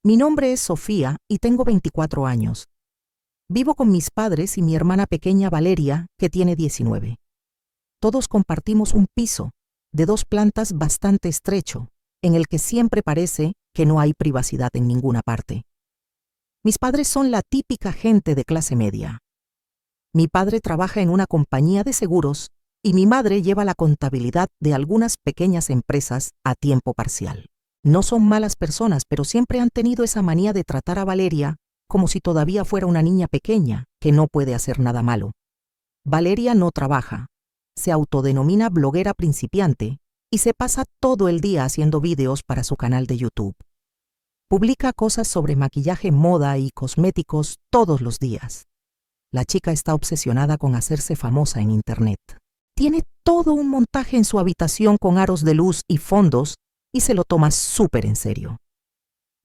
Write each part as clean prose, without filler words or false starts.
Mi nombre es Sofía y tengo 24 años. Vivo con mis padres y mi hermana pequeña Valeria, que tiene 19. Todos compartimos un piso de 2 plantas bastante estrecho, en el que siempre parece que no hay privacidad en ninguna parte. Mis padres son la típica gente de clase media. Mi padre trabaja en una compañía de seguros y mi madre lleva la contabilidad de algunas pequeñas empresas a tiempo parcial. No son malas personas, pero siempre han tenido esa manía de tratar a Valeria como si todavía fuera una niña pequeña que no puede hacer nada malo. Valeria no trabaja, se autodenomina bloguera principiante y se pasa todo el día haciendo vídeos para su canal de YouTube. Publica cosas sobre maquillaje, moda y cosméticos todos los días. La chica está obsesionada con hacerse famosa en Internet. Tiene todo un montaje en su habitación con aros de luz y fondos y se lo toma súper en serio.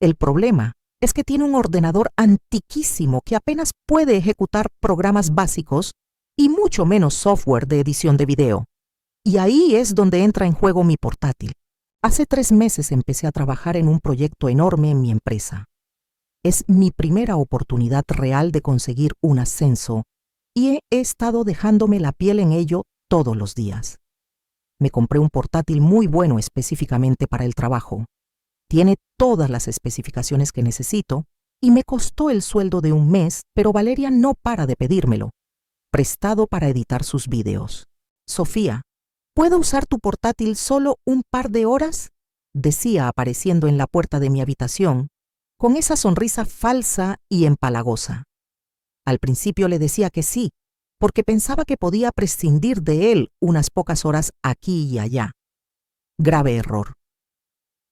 El problema es que tiene un ordenador antiquísimo que apenas puede ejecutar programas básicos y mucho menos software de edición de video. Y ahí es donde entra en juego mi portátil. Hace 3 meses empecé a trabajar en un proyecto enorme en mi empresa. Es mi primera oportunidad real de conseguir un ascenso y he estado dejándome la piel en ello todos los días. Me compré un portátil muy bueno específicamente para el trabajo. Tiene todas las especificaciones que necesito y me costó el sueldo de un mes, pero Valeria no para de pedírmelo, prestado para editar sus vídeos. Sofía, ¿puedo usar tu portátil solo un par de horas?, decía apareciendo en la puerta de mi habitación, con esa sonrisa falsa y empalagosa. Al principio le decía que sí, porque pensaba que podía prescindir de él unas pocas horas aquí y allá. Grave error.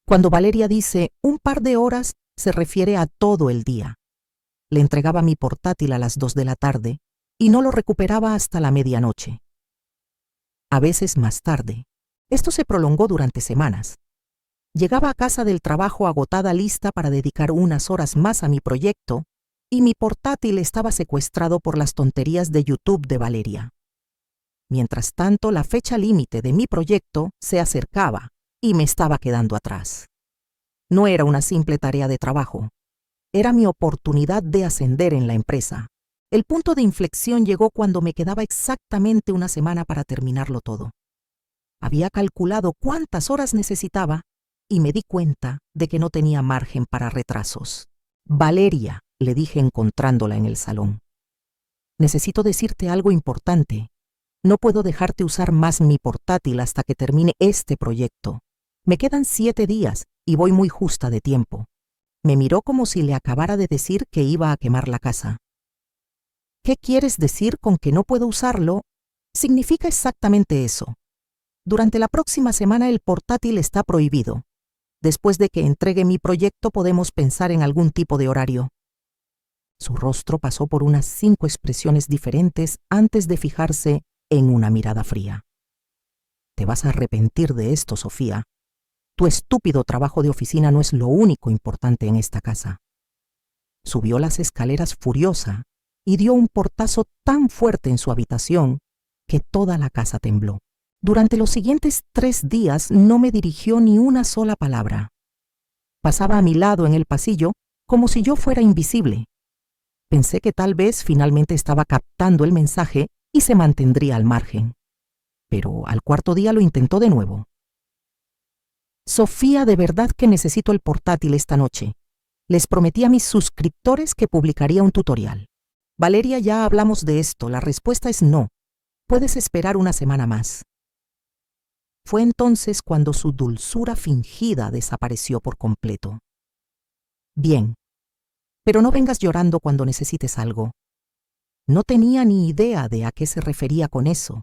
Cuando Valeria dice un par de horas, se refiere a todo el día. Le entregaba mi portátil a las 2 de la tarde y no lo recuperaba hasta la medianoche. A veces más tarde. Esto se prolongó durante semanas. Llegaba a casa del trabajo agotada, lista para dedicar unas horas más a mi proyecto, y mi portátil estaba secuestrado por las tonterías de YouTube de Valeria. Mientras tanto, la fecha límite de mi proyecto se acercaba y me estaba quedando atrás. No era una simple tarea de trabajo. Era mi oportunidad de ascender en la empresa. El punto de inflexión llegó cuando me quedaba exactamente una semana para terminarlo todo. Había calculado cuántas horas necesitaba y me di cuenta de que no tenía margen para retrasos. Valeria, le dije encontrándola en el salón. Necesito decirte algo importante. No puedo dejarte usar más mi portátil hasta que termine este proyecto. Me quedan 7 días y voy muy justa de tiempo. Me miró como si le acabara de decir que iba a quemar la casa. ¿Qué quieres decir con que no puedo usarlo? Significa exactamente eso. Durante la próxima semana el portátil está prohibido. Después de que entregue mi proyecto podemos pensar en algún tipo de horario. Su rostro pasó por unas 5 expresiones diferentes antes de fijarse en una mirada fría. Te vas a arrepentir de esto, Sofía. Tu estúpido trabajo de oficina no es lo único importante en esta casa. Subió las escaleras furiosa y dio un portazo tan fuerte en su habitación que toda la casa tembló. Durante los siguientes 3 días no me dirigió ni una sola palabra. Pasaba a mi lado en el pasillo como si yo fuera invisible. Pensé que tal vez finalmente estaba captando el mensaje y se mantendría al margen. Pero al 4.º día lo intentó de nuevo. Sofía, de verdad que necesito el portátil esta noche. Les prometí a mis suscriptores que publicaría un tutorial. Valeria, ya hablamos de esto. La respuesta es no. Puedes esperar una semana más. Fue entonces cuando su dulzura fingida desapareció por completo. Bien, pero no vengas llorando cuando necesites algo. No tenía ni idea de a qué se refería con eso,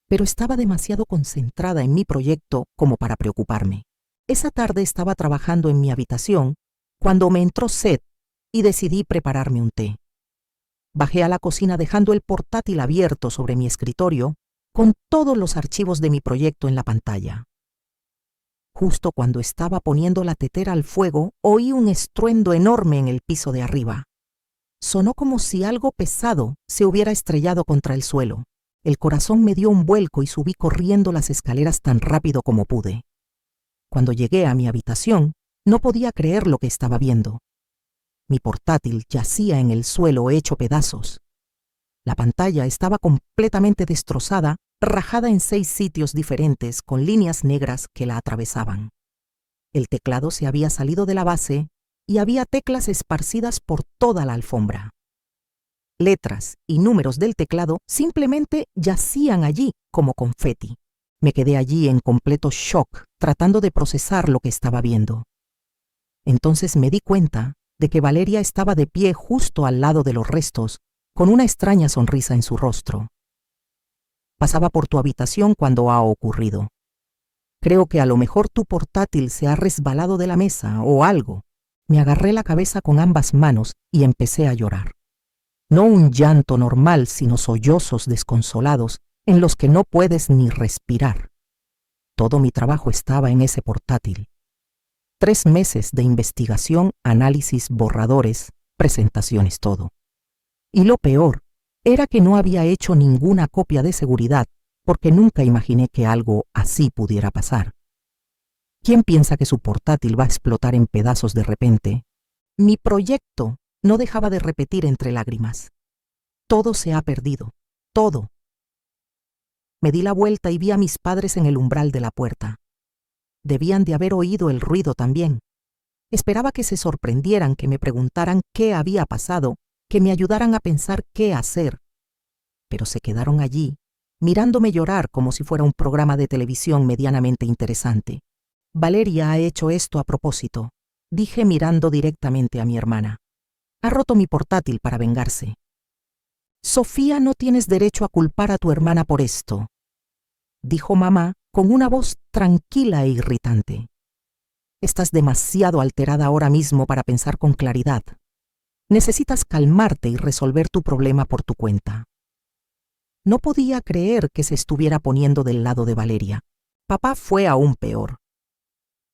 pero estaba demasiado concentrada en mi proyecto como para preocuparme. Esa tarde estaba trabajando en mi habitación cuando me entró sed y decidí prepararme un té. Bajé a la cocina dejando el portátil abierto sobre mi escritorio con todos los archivos de mi proyecto en la pantalla. Justo cuando estaba poniendo la tetera al fuego, oí un estruendo enorme en el piso de arriba. Sonó como si algo pesado se hubiera estrellado contra el suelo. El corazón me dio un vuelco y subí corriendo las escaleras tan rápido como pude. Cuando llegué a mi habitación, no podía creer lo que estaba viendo. Mi portátil yacía en el suelo hecho pedazos. La pantalla estaba completamente destrozada, rajada en 6 sitios diferentes con líneas negras que la atravesaban. El teclado se había salido de la base y había teclas esparcidas por toda la alfombra. Letras y números del teclado simplemente yacían allí como confeti. Me quedé allí en completo shock, tratando de procesar lo que estaba viendo. Entonces me di cuenta de que Valeria estaba de pie justo al lado de los restos, con una extraña sonrisa en su rostro. Pasaba por tu habitación cuando ha ocurrido. Creo que a lo mejor tu portátil se ha resbalado de la mesa o algo. Me agarré la cabeza con ambas manos y empecé a llorar. No un llanto normal, sino sollozos desconsolados en los que no puedes ni respirar. Todo mi trabajo estaba en ese portátil. 3 meses de investigación, análisis, borradores, presentaciones, todo. Y lo peor era que no había hecho ninguna copia de seguridad porque nunca imaginé que algo así pudiera pasar. ¿Quién piensa que su portátil va a explotar en pedazos de repente? Mi proyecto no dejaba de repetir entre lágrimas. Todo se ha perdido, todo. Me di la vuelta y vi a mis padres en el umbral de la puerta. Debían de haber oído el ruido también. Esperaba que se sorprendieran, que me preguntaran qué había pasado, que me ayudaran a pensar qué hacer. Pero se quedaron allí, mirándome llorar como si fuera un programa de televisión medianamente interesante. Valeria ha hecho esto a propósito, dije mirando directamente a mi hermana. Ha roto mi portátil para vengarse. Sofía, no tienes derecho a culpar a tu hermana por esto, dijo mamá con una voz tranquila e irritante. Estás demasiado alterada ahora mismo para pensar con claridad. Necesitas calmarte y resolver tu problema por tu cuenta. No podía creer que se estuviera poniendo del lado de Valeria. Papá fue aún peor.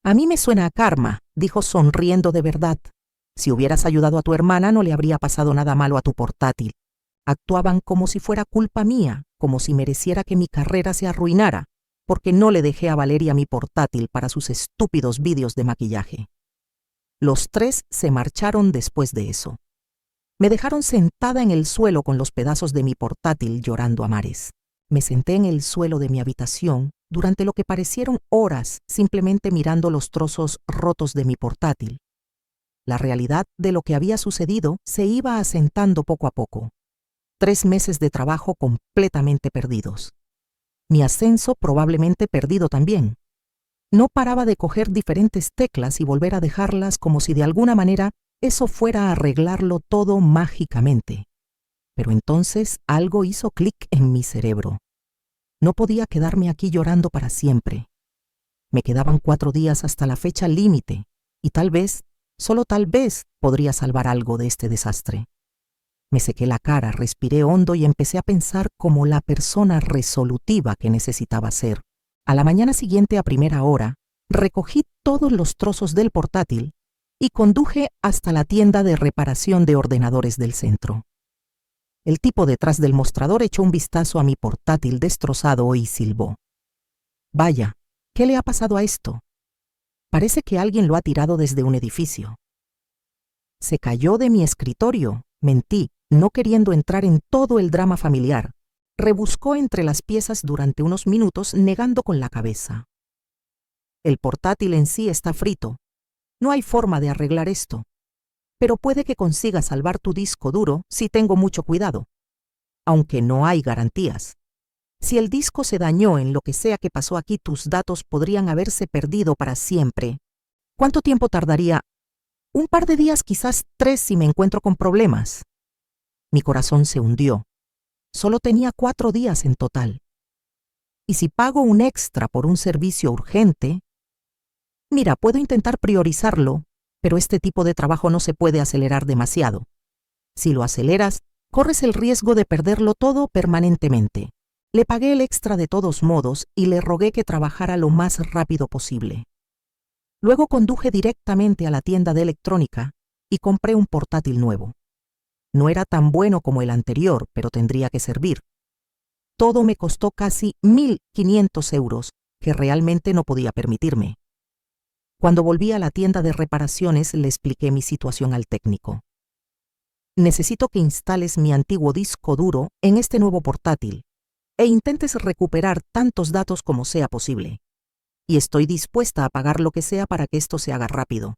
A mí me suena a karma, dijo sonriendo de verdad. Si hubieras ayudado a tu hermana no le habría pasado nada malo a tu portátil. Actuaban como si fuera culpa mía, como si mereciera que mi carrera se arruinara, porque no le dejé a Valeria mi portátil para sus estúpidos vídeos de maquillaje. Los 3 se marcharon después de eso. Me dejaron sentada en el suelo con los pedazos de mi portátil llorando a mares. Me senté en el suelo de mi habitación durante lo que parecieron horas simplemente mirando los trozos rotos de mi portátil. La realidad de lo que había sucedido se iba asentando poco a poco. 3 meses de trabajo completamente perdidos. Mi ascenso probablemente perdido también. No paraba de coger diferentes teclas y volver a dejarlas como si de alguna manera eso fuera a arreglarlo todo mágicamente. Pero entonces algo hizo clic en mi cerebro. No podía quedarme aquí llorando para siempre. Me quedaban 4 días hasta la fecha límite y tal vez, solo tal vez, podría salvar algo de este desastre. Me sequé la cara, respiré hondo y empecé a pensar como la persona resolutiva que necesitaba ser. A la mañana siguiente, a primera hora, recogí todos los trozos del portátil y conduje hasta la tienda de reparación de ordenadores del centro. El tipo detrás del mostrador echó un vistazo a mi portátil destrozado y silbó. Vaya, ¿qué le ha pasado a esto? Parece que alguien lo ha tirado desde un edificio. Se cayó de mi escritorio, mentí, no queriendo entrar en todo el drama familiar. Rebuscó entre las piezas durante unos minutos, negando con la cabeza. El portátil en sí está frito. No hay forma de arreglar esto. Pero puede que consiga salvar tu disco duro si tengo mucho cuidado. Aunque no hay garantías. Si el disco se dañó en lo que sea que pasó aquí, tus datos podrían haberse perdido para siempre. ¿Cuánto tiempo tardaría? Un par de días, quizás 3 si me encuentro con problemas. Mi corazón se hundió. Solo tenía 4 días en total. ¿Y si pago un extra por un servicio urgente? Mira, puedo intentar priorizarlo, pero este tipo de trabajo no se puede acelerar demasiado. Si lo aceleras, corres el riesgo de perderlo todo permanentemente. Le pagué el extra de todos modos y le rogué que trabajara lo más rápido posible. Luego conduje directamente a la tienda de electrónica y compré un portátil nuevo. No era tan bueno como el anterior, pero tendría que servir. Todo me costó casi 1.500 euros, que realmente no podía permitirme. Cuando volví a la tienda de reparaciones, le expliqué mi situación al técnico. Necesito que instales mi antiguo disco duro en este nuevo portátil e intentes recuperar tantos datos como sea posible. Y estoy dispuesta a pagar lo que sea para que esto se haga rápido.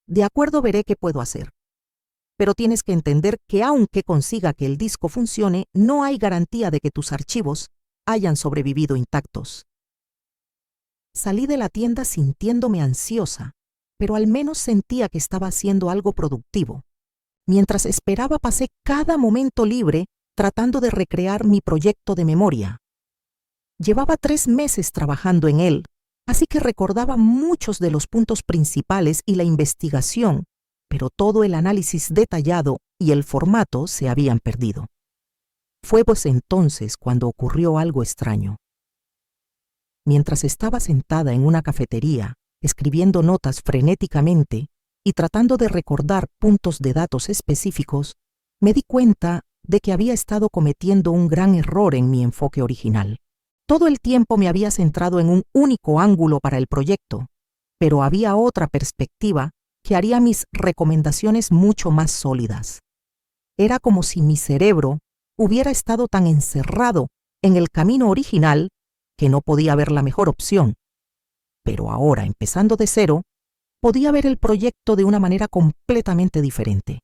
De acuerdo, veré qué puedo hacer. Pero tienes que entender que aunque consiga que el disco funcione, no hay garantía de que tus archivos hayan sobrevivido intactos. Salí de la tienda sintiéndome ansiosa, pero al menos sentía que estaba haciendo algo productivo. Mientras esperaba, pasé cada momento libre tratando de recrear mi proyecto de memoria. Llevaba 3 meses trabajando en él, así que recordaba muchos de los puntos principales y la investigación, pero todo el análisis detallado y el formato se habían perdido. Fue pues entonces cuando ocurrió algo extraño. Mientras estaba sentada en una cafetería, escribiendo notas frenéticamente y tratando de recordar puntos de datos específicos, me di cuenta de que había estado cometiendo un gran error en mi enfoque original. Todo el tiempo me había centrado en un único ángulo para el proyecto, pero había otra perspectiva que haría mis recomendaciones mucho más sólidas. Era como si mi cerebro hubiera estado tan encerrado en el camino original que no podía ver la mejor opción. Pero ahora, empezando de cero, podía ver el proyecto de una manera completamente diferente.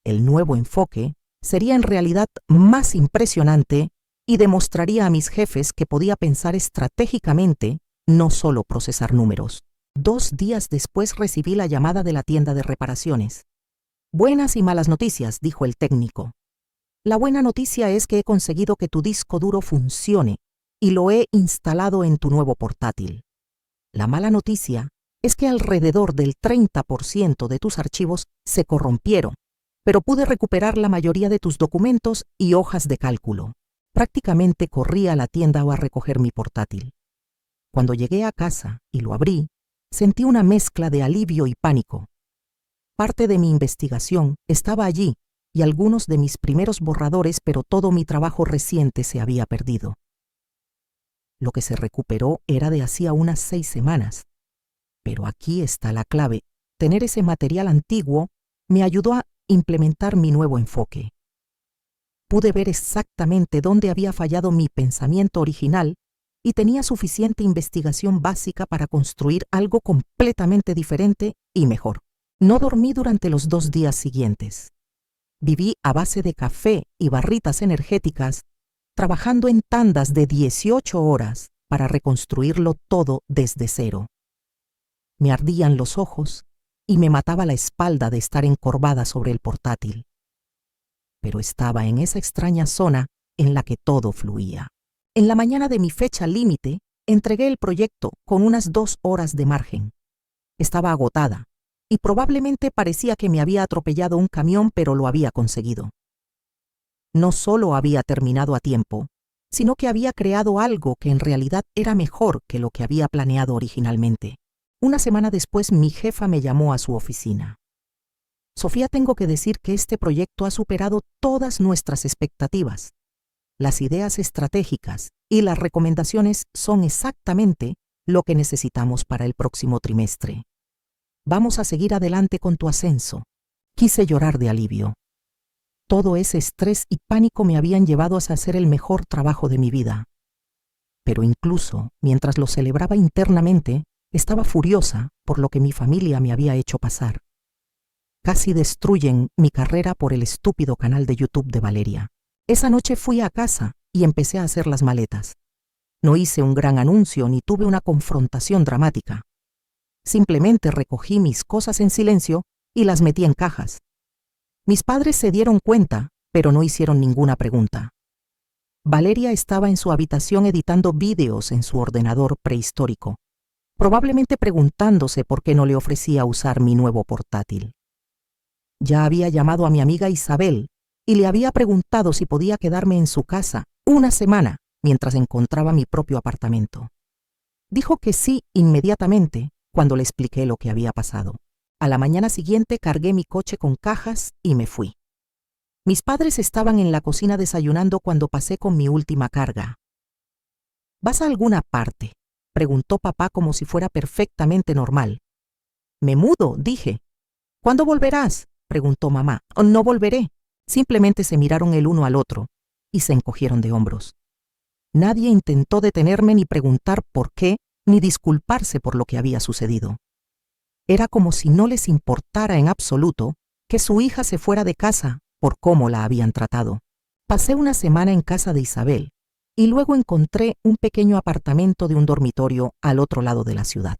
El nuevo enfoque sería en realidad más impresionante y demostraría a mis jefes que podía pensar estratégicamente, no solo procesar números. 2 días después recibí la llamada de la tienda de reparaciones. Buenas y malas noticias, dijo el técnico. La buena noticia es que he conseguido que tu disco duro funcione y lo he instalado en tu nuevo portátil. La mala noticia es que alrededor del 30% de tus archivos se corrompieron, pero pude recuperar la mayoría de tus documentos y hojas de cálculo. Prácticamente corrí a la tienda a recoger mi portátil. Cuando llegué a casa y lo abrí, sentí una mezcla de alivio y pánico. Parte de mi investigación estaba allí y algunos de mis primeros borradores, pero todo mi trabajo reciente se había perdido. Lo que se recuperó era de hacía unas 6 semanas. Pero aquí está la clave. Tener ese material antiguo me ayudó a implementar mi nuevo enfoque. Pude ver exactamente dónde había fallado mi pensamiento original y tenía suficiente investigación básica para construir algo completamente diferente y mejor. No dormí durante los 2 días siguientes. Viví a base de café y barritas energéticas, trabajando en tandas de 18 horas para reconstruirlo todo desde cero. Me ardían los ojos y me mataba la espalda de estar encorvada sobre el portátil. Pero estaba en esa extraña zona en la que todo fluía. En la mañana de mi fecha límite, entregué el proyecto con unas 2 horas de margen. Estaba agotada y probablemente parecía que me había atropellado un camión, pero lo había conseguido. No solo había terminado a tiempo, sino que había creado algo que en realidad era mejor que lo que había planeado originalmente. Una semana después, mi jefa me llamó a su oficina. Sofía, tengo que decir que este proyecto ha superado todas nuestras expectativas. Las ideas estratégicas y las recomendaciones son exactamente lo que necesitamos para el próximo trimestre. Vamos a seguir adelante con tu ascenso. Quise llorar de alivio. Todo ese estrés y pánico me habían llevado a hacer el mejor trabajo de mi vida. Pero incluso mientras lo celebraba internamente, estaba furiosa por lo que mi familia me había hecho pasar. Casi destruyen mi carrera por el estúpido canal de YouTube de Valeria. Esa noche fui a casa y empecé a hacer las maletas. No hice un gran anuncio ni tuve una confrontación dramática. Simplemente recogí mis cosas en silencio y las metí en cajas. Mis padres se dieron cuenta, pero no hicieron ninguna pregunta. Valeria estaba en su habitación editando vídeos en su ordenador prehistórico, probablemente preguntándose por qué no le ofrecía usar mi nuevo portátil. Ya había llamado a mi amiga Isabel y le había preguntado si podía quedarme en su casa una semana mientras encontraba mi propio apartamento. Dijo que sí inmediatamente cuando le expliqué lo que había pasado. A la mañana siguiente cargué mi coche con cajas y me fui. Mis padres estaban en la cocina desayunando cuando pasé con mi última carga. ¿Vas a alguna parte?, preguntó papá como si fuera perfectamente normal. Me mudo, dije. ¿Cuándo volverás?, preguntó mamá. No volveré. Simplemente se miraron el uno al otro y se encogieron de hombros. Nadie intentó detenerme ni preguntar por qué, ni disculparse por lo que había sucedido. Era como si no les importara en absoluto que su hija se fuera de casa por cómo la habían tratado. Pasé una semana en casa de Isabel y luego encontré un pequeño apartamento de un dormitorio al otro lado de la ciudad.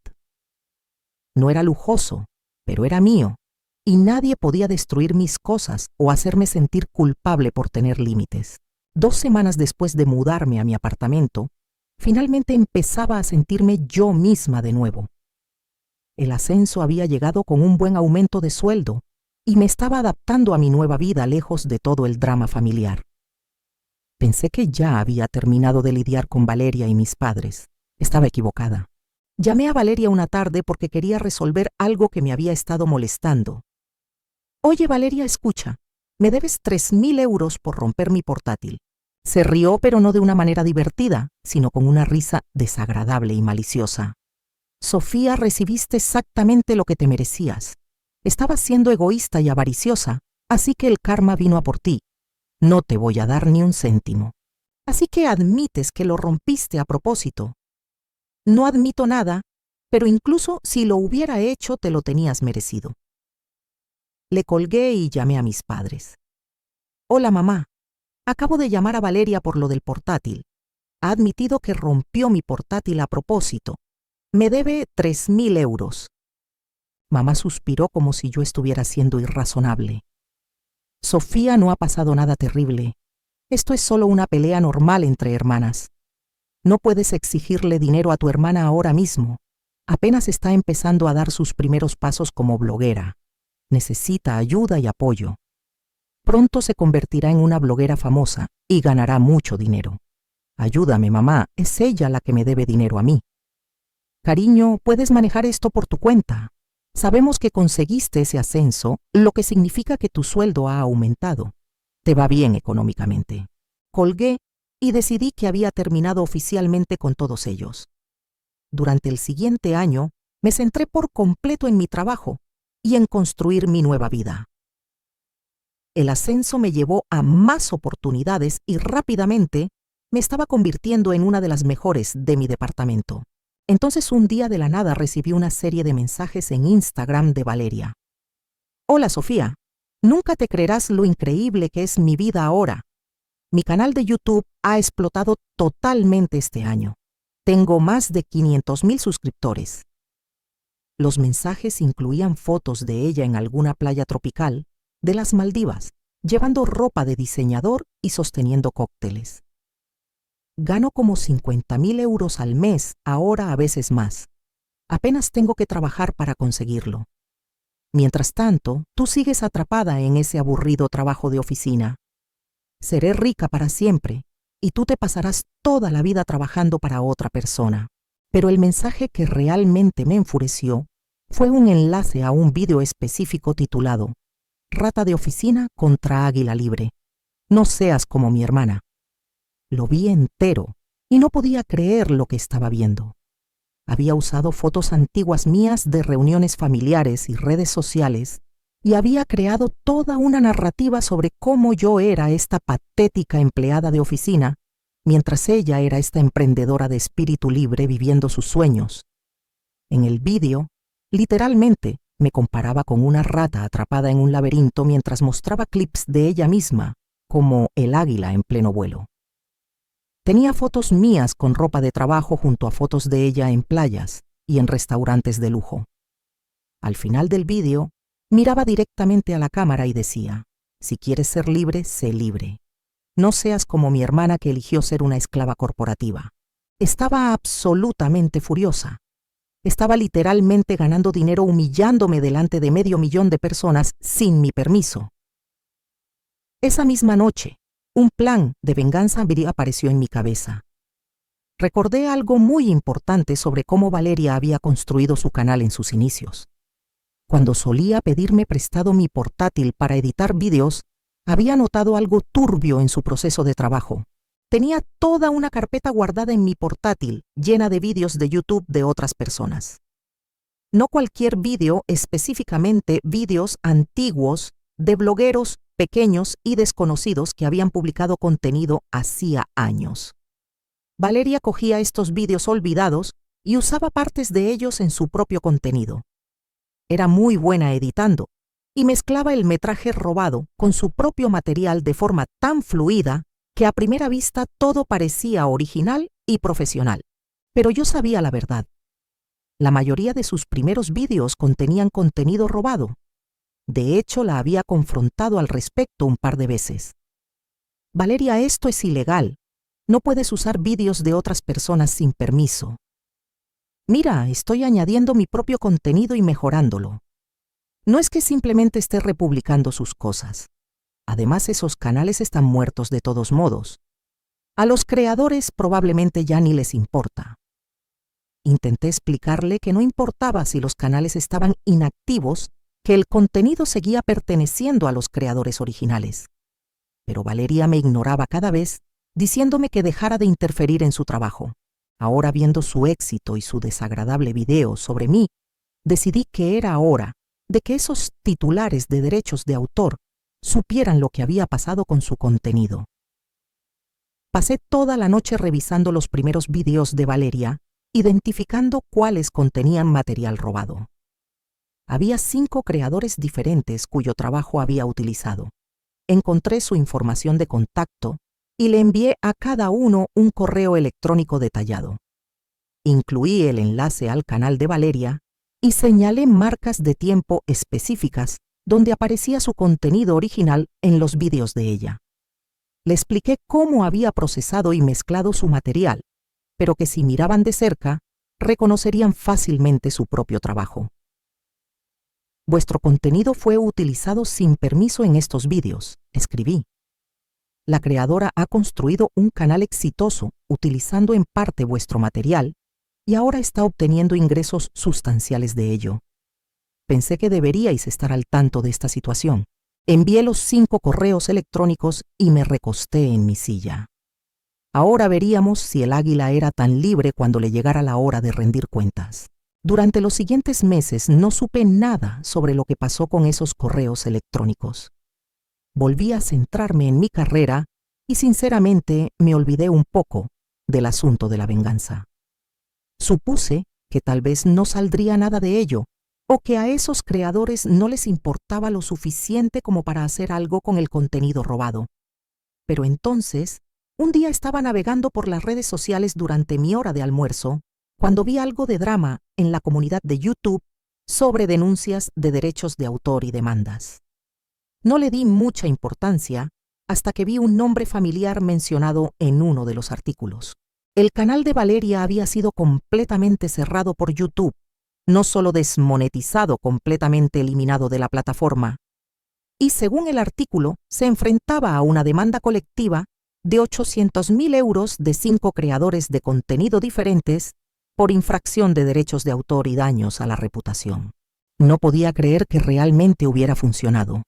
No era lujoso, pero era mío, y nadie podía destruir mis cosas o hacerme sentir culpable por tener límites. 2 semanas después de mudarme a mi apartamento, finalmente empezaba a sentirme yo misma de nuevo. El ascenso había llegado con un buen aumento de sueldo y me estaba adaptando a mi nueva vida lejos de todo el drama familiar. Pensé que ya había terminado de lidiar con Valeria y mis padres. Estaba equivocada. Llamé a Valeria una tarde porque quería resolver algo que me había estado molestando. Oye, Valeria, escucha, me debes 3.000 euros por romper mi portátil. Se rió, pero no de una manera divertida, sino con una risa desagradable y maliciosa. Sofía, recibiste exactamente lo que te merecías. Estabas siendo egoísta y avariciosa, así que el karma vino a por ti. No te voy a dar ni un céntimo. Así que admites que lo rompiste a propósito. No admito nada, pero incluso si lo hubiera hecho, te lo tenías merecido. Le colgué y llamé a mis padres. Hola, mamá. Acabo de llamar a Valeria por lo del portátil. Ha admitido que rompió mi portátil a propósito. Me debe 3.000 euros. Mamá suspiró como si yo estuviera siendo irrazonable. Sofía, no ha pasado nada terrible. Esto es solo una pelea normal entre hermanas. No puedes exigirle dinero a tu hermana ahora mismo. Apenas está empezando a dar sus primeros pasos como bloguera. Necesita ayuda y apoyo. Pronto se convertirá en una bloguera famosa y ganará mucho dinero. Ayúdame, mamá, es ella la que me debe dinero a mí. Cariño, puedes manejar esto por tu cuenta. Sabemos que conseguiste ese ascenso, lo que significa que tu sueldo ha aumentado. Te va bien económicamente. Colgué y decidí que había terminado oficialmente con todos ellos. Durante el siguiente año, me centré por completo en mi trabajo y en construir mi nueva vida. El ascenso me llevó a más oportunidades y rápidamente me estaba convirtiendo en una de las mejores de mi departamento. Entonces un día de la nada recibí una serie de mensajes en Instagram de Valeria. Hola, Sofía, nunca te creerás lo increíble que es mi vida ahora. Mi canal de YouTube ha explotado totalmente este año. Tengo más de 500.000 suscriptores. Los mensajes incluían fotos de ella en alguna playa tropical de las Maldivas, llevando ropa de diseñador y sosteniendo cócteles. Gano como 50.000 euros al mes, ahora a veces más. Apenas tengo que trabajar para conseguirlo. Mientras tanto, tú sigues atrapada en ese aburrido trabajo de oficina. Seré rica para siempre y tú te pasarás toda la vida trabajando para otra persona. Pero el mensaje que realmente me enfureció fue un enlace a un vídeo específico titulado Rata de oficina contra águila libre. No seas como mi hermana. Lo vi entero y no podía creer lo que estaba viendo. Había usado fotos antiguas mías de reuniones familiares y redes sociales y había creado toda una narrativa sobre cómo yo era esta patética empleada de oficina, mientras ella era esta emprendedora de espíritu libre viviendo sus sueños. En el vídeo, literalmente, me comparaba con una rata atrapada en un laberinto mientras mostraba clips de ella misma, como el águila en pleno vuelo. Tenía fotos mías con ropa de trabajo junto a fotos de ella en playas y en restaurantes de lujo. Al final del vídeo, miraba directamente a la cámara y decía, si quieres ser libre, sé libre. No seas como mi hermana que eligió ser una esclava corporativa. Estaba absolutamente furiosa. Estaba literalmente ganando dinero humillándome delante de 500.000 de personas sin mi permiso. Esa misma noche, un plan de venganza apareció en mi cabeza. Recordé algo muy importante sobre cómo Valeria había construido su canal en sus inicios. Cuando solía pedirme prestado mi portátil para editar vídeos, había notado algo turbio en su proceso de trabajo. Tenía toda una carpeta guardada en mi portátil, llena de vídeos de YouTube de otras personas. No cualquier vídeo, específicamente vídeos antiguos de blogueros pequeños y desconocidos que habían publicado contenido hacía años. Valeria cogía estos vídeos olvidados y usaba partes de ellos en su propio contenido. Era muy buena editando y mezclaba el metraje robado con su propio material de forma tan fluida que a primera vista todo parecía original y profesional. Pero yo sabía la verdad. La mayoría de sus primeros vídeos contenían contenido robado. De hecho, la había confrontado al respecto un par de veces. Valeria, esto es ilegal. No puedes usar vídeos de otras personas sin permiso. Mira, estoy añadiendo mi propio contenido y mejorándolo. No es que simplemente esté republicando sus cosas. Además, esos canales están muertos de todos modos. A los creadores probablemente ya ni les importa. Intenté explicarle que no importaba si los canales estaban inactivos, que el contenido seguía perteneciendo a los creadores originales. Pero Valeria me ignoraba cada vez, diciéndome que dejara de interferir en su trabajo. Ahora, viendo su éxito y su desagradable video sobre mí, decidí que era hora de que esos titulares de derechos de autor supieran lo que había pasado con su contenido. Pasé toda la noche revisando los primeros videos de Valeria, identificando cuáles contenían material robado. Había 5 creadores diferentes cuyo trabajo había utilizado. Encontré su información de contacto y le envié a cada uno un correo electrónico detallado. Incluí el enlace al canal de Valeria y señalé marcas de tiempo específicas donde aparecía su contenido original en los vídeos de ella. Le expliqué cómo había procesado y mezclado su material, pero que si miraban de cerca, reconocerían fácilmente su propio trabajo. Vuestro contenido fue utilizado sin permiso en estos vídeos, escribí. La creadora ha construido un canal exitoso utilizando en parte vuestro material y ahora está obteniendo ingresos sustanciales de ello. Pensé que deberíais estar al tanto de esta situación. Envié los 5 correos electrónicos y me recosté en mi silla. Ahora veríamos si el águila era tan libre cuando le llegara la hora de rendir cuentas. Durante los siguientes meses no supe nada sobre lo que pasó con esos correos electrónicos. Volví a centrarme en mi carrera y sinceramente me olvidé un poco del asunto de la venganza. Supuse que tal vez no saldría nada de ello, o que a esos creadores no les importaba lo suficiente como para hacer algo con el contenido robado. Pero entonces, un día estaba navegando por las redes sociales durante mi hora de almuerzo, cuando vi algo de drama en la comunidad de YouTube sobre denuncias de derechos de autor y demandas. No le di mucha importancia hasta que vi un nombre familiar mencionado en uno de los artículos. El canal de Valeria había sido completamente cerrado por YouTube, no solo desmonetizado, completamente eliminado de la plataforma, y según el artículo, se enfrentaba a una demanda colectiva de 800.000 euros de 5 creadores de contenido diferentes por infracción de derechos de autor y daños a la reputación. No podía creer que realmente hubiera funcionado.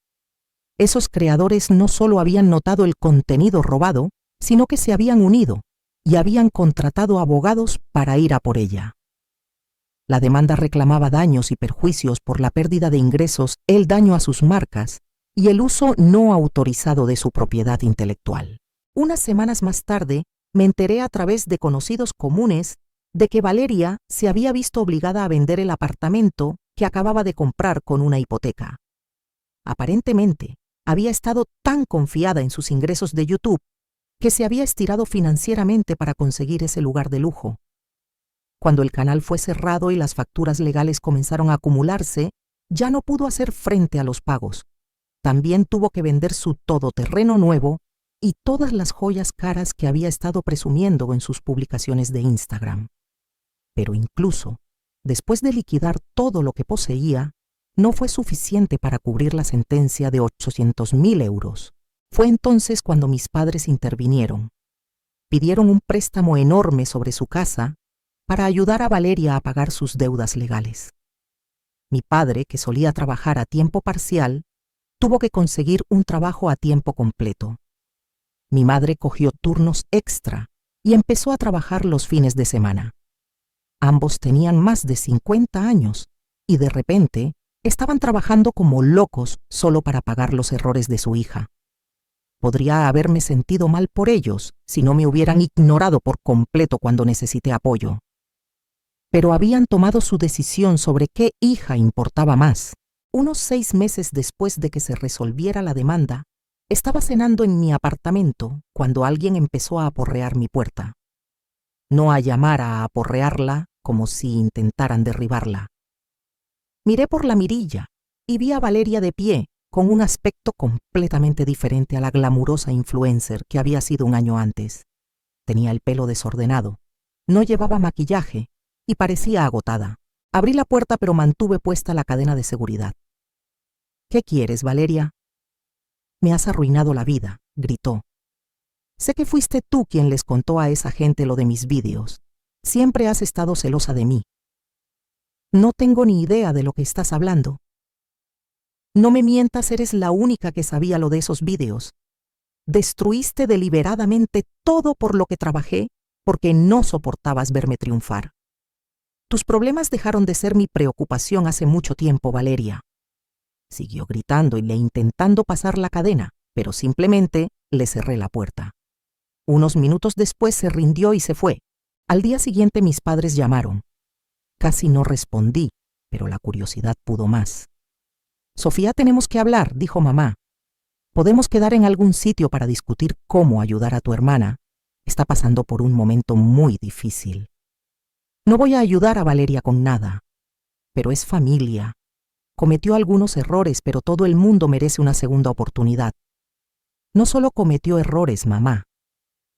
Esos creadores no solo habían notado el contenido robado, sino que se habían unido y habían contratado abogados para ir a por ella. La demanda reclamaba daños y perjuicios por la pérdida de ingresos, el daño a sus marcas y el uso no autorizado de su propiedad intelectual. Unas semanas más tarde, me enteré a través de conocidos comunes de que Valeria se había visto obligada a vender el apartamento que acababa de comprar con una hipoteca. Aparentemente, había estado tan confiada en sus ingresos de YouTube que se había estirado financieramente para conseguir ese lugar de lujo. Cuando el canal fue cerrado y las facturas legales comenzaron a acumularse, ya no pudo hacer frente a los pagos. También tuvo que vender su todoterreno nuevo y todas las joyas caras que había estado presumiendo en sus publicaciones de Instagram. Pero incluso, después de liquidar todo lo que poseía, no fue suficiente para cubrir la sentencia de 800.000 euros. Fue entonces cuando mis padres intervinieron. Pidieron un préstamo enorme sobre su casa para ayudar a Valeria a pagar sus deudas legales. Mi padre, que solía trabajar a tiempo parcial, tuvo que conseguir un trabajo a tiempo completo. Mi madre cogió turnos extra y empezó a trabajar los fines de semana. Ambos tenían más de 50 años y de repente estaban trabajando como locos solo para pagar los errores de su hija. Podría haberme sentido mal por ellos si no me hubieran ignorado por completo cuando necesité apoyo. Pero habían tomado su decisión sobre qué hija importaba más. Unos 6 meses después de que se resolviera la demanda, estaba cenando en mi apartamento cuando alguien empezó a aporrear mi puerta. No a llamar a aporrearla como si intentaran derribarla. Miré por la mirilla y vi a Valeria de pie, con un aspecto completamente diferente a la glamurosa influencer que había sido un año antes. Tenía el pelo desordenado, no llevaba maquillaje y parecía agotada. Abrí la puerta pero mantuve puesta la cadena de seguridad. «¿Qué quieres, Valeria?» «Me has arruinado la vida», gritó. «Sé que fuiste tú quien les contó a esa gente lo de mis vídeos. Siempre has estado celosa de mí». «No tengo ni idea de lo que estás hablando». «No me mientas, eres la única que sabía lo de esos vídeos. Destruiste deliberadamente todo por lo que trabajé porque no soportabas verme triunfar. Tus problemas dejaron de ser mi preocupación hace mucho tiempo, Valeria». Siguió gritando y le intentando pasar la cadena, pero simplemente le cerré la puerta. Unos minutos después se rindió y se fue. Al día siguiente mis padres llamaron. Casi no respondí, pero la curiosidad pudo más. «Sofía, tenemos que hablar», dijo mamá. «Podemos quedar en algún sitio para discutir cómo ayudar a tu hermana. Está pasando por un momento muy difícil». «No voy a ayudar a Valeria con nada. Pero es familia. Cometió algunos errores, pero todo el mundo merece una segunda oportunidad». «No solo cometió errores, mamá.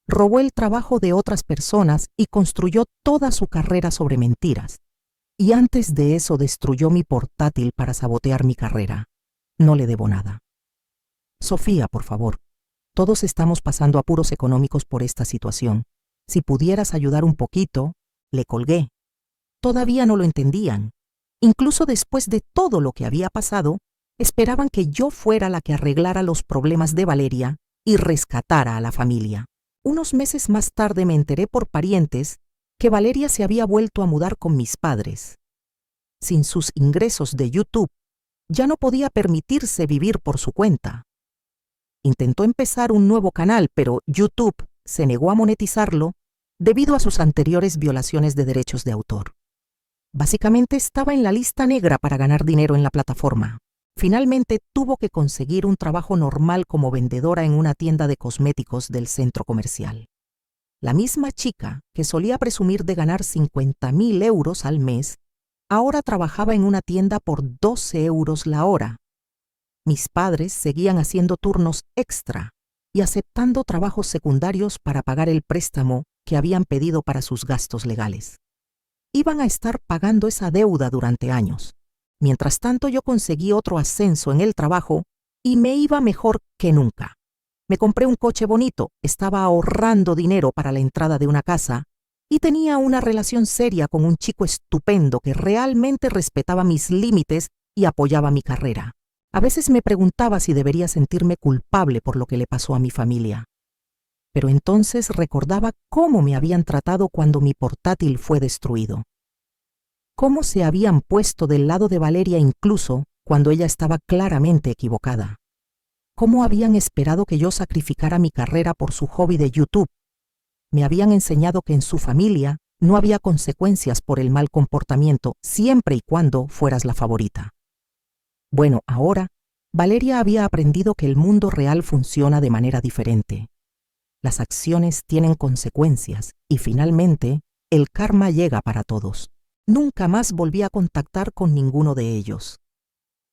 Robó el trabajo de otras personas y construyó toda su carrera sobre mentiras. Y antes de eso destruyó mi portátil para sabotear mi carrera. No le debo nada. Sofía, por favor, todos estamos pasando apuros económicos por esta situación. Si pudieras ayudar un poquito», le colgué. Todavía no lo entendían. Incluso después de todo lo que había pasado, esperaban que yo fuera la que arreglara los problemas de Valeria y rescatara a la familia. Unos meses más tarde me enteré por parientes que Valeria se había vuelto a mudar con mis padres. Sin sus ingresos de YouTube, ya no podía permitirse vivir por su cuenta. Intentó empezar un nuevo canal, pero YouTube se negó a monetizarlo debido a sus anteriores violaciones de derechos de autor. Básicamente estaba en la lista negra para ganar dinero en la plataforma. Finalmente tuvo que conseguir un trabajo normal como vendedora en una tienda de cosméticos del centro comercial. La misma chica que solía presumir de ganar 50.000 euros al mes, ahora trabajaba en una tienda por 12 euros la hora. Mis padres seguían haciendo turnos extra y aceptando trabajos secundarios para pagar el préstamo que habían pedido para sus gastos legales. Iban a estar pagando esa deuda durante años. Mientras tanto, yo conseguí otro ascenso en el trabajo y me iba mejor que nunca. Me compré un coche bonito, estaba ahorrando dinero para la entrada de una casa y tenía una relación seria con un chico estupendo que realmente respetaba mis límites y apoyaba mi carrera. A veces me preguntaba si debería sentirme culpable por lo que le pasó a mi familia. Pero entonces recordaba cómo me habían tratado cuando mi portátil fue destruido. Cómo se habían puesto del lado de Valeria incluso cuando ella estaba claramente equivocada. Cómo habían esperado que yo sacrificara mi carrera por su hobby de YouTube. Me habían enseñado que en su familia no había consecuencias por el mal comportamiento siempre y cuando fueras la favorita. Bueno, ahora, Valeria había aprendido que el mundo real funciona de manera diferente. Las acciones tienen consecuencias y finalmente el karma llega para todos. Nunca más volví a contactar con ninguno de ellos.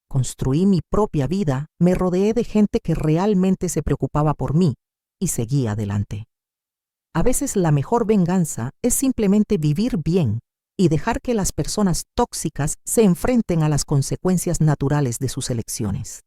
Construí mi propia vida, me rodeé de gente que realmente se preocupaba por mí y seguí adelante. A veces la mejor venganza es simplemente vivir bien y dejar que las personas tóxicas se enfrenten a las consecuencias naturales de sus elecciones.